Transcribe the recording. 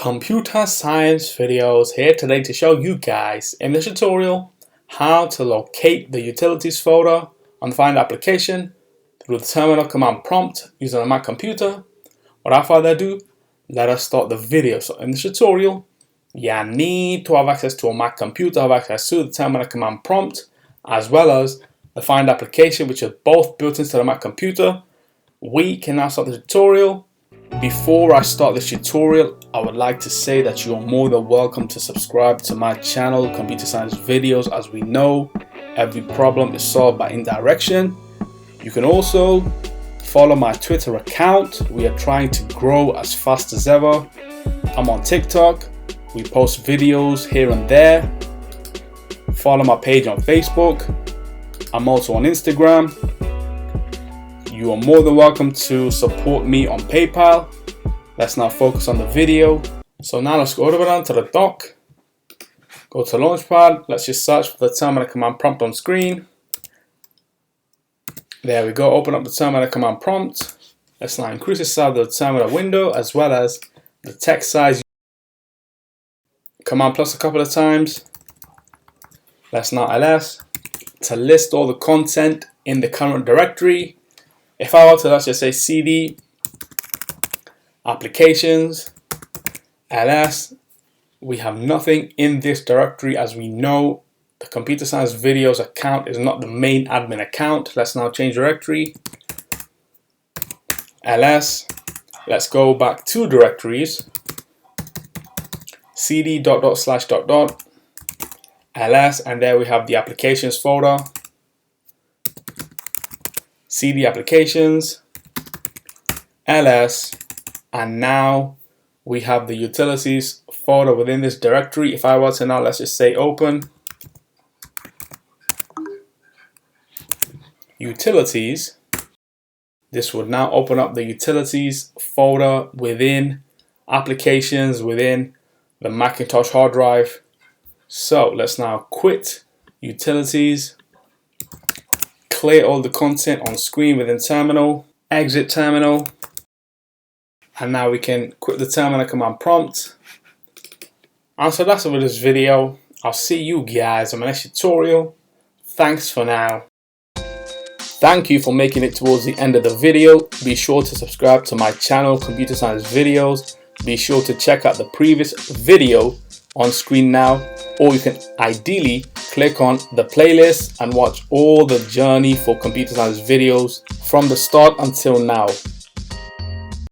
Computer science videos here today to show you guys in this tutorial how to locate the utilities folder on the Find application through the terminal command prompt using a Mac computer. Without further ado, let us start the video. So in this tutorial, you need to have access to a Mac computer, have access to the terminal command prompt as well as the Find application, which are both built into the Mac computer. We can now start the tutorial. Before I start this tutorial, I would like to say that you are more than welcome to subscribe to my channel, Computer Science Videos. As we know, every problem is solved by indirection. You can also follow my Twitter account. We are trying to grow as fast as ever. I'm on TikTok. We post videos here and there. Follow my page on Facebook. I'm also on Instagram. You are more than welcome to support me on PayPal. Let's now focus on the video. So now let's go over down to the dock. Go to Launchpad. Let's just search for the terminal command prompt on screen. There we go. Open up the terminal command prompt. Let's now increase the size of the terminal window as well as the text size. Command plus a couple of times. Let's now ls to list all the content in the current directory. If I were to, let's just say cd applications ls, we have nothing in this directory. As we know, the Computer Science Videos account is not the main admin account. Let's now change directory. ls, let's go back to directories. cd .. ls, and there we have the applications folder. cd applications, ls, and now we have the utilities folder within this directory. If I were to now, let's just say open utilities, this would now open up the utilities folder within applications within the Macintosh hard drive. So let's now quit utilities, clear all the content on screen within terminal, exit terminal, and now we can quit the terminal command prompt. And so that's it for this video. I'll see you guys in my next tutorial. Thanks for now. Thank you for making it towards the end of the video. Be sure to subscribe to my channel, Computer Science Videos. Be sure to check out the previous video on screen now, or you can ideally click on the playlist and watch all the journey for Computer Science Videos from the start until now.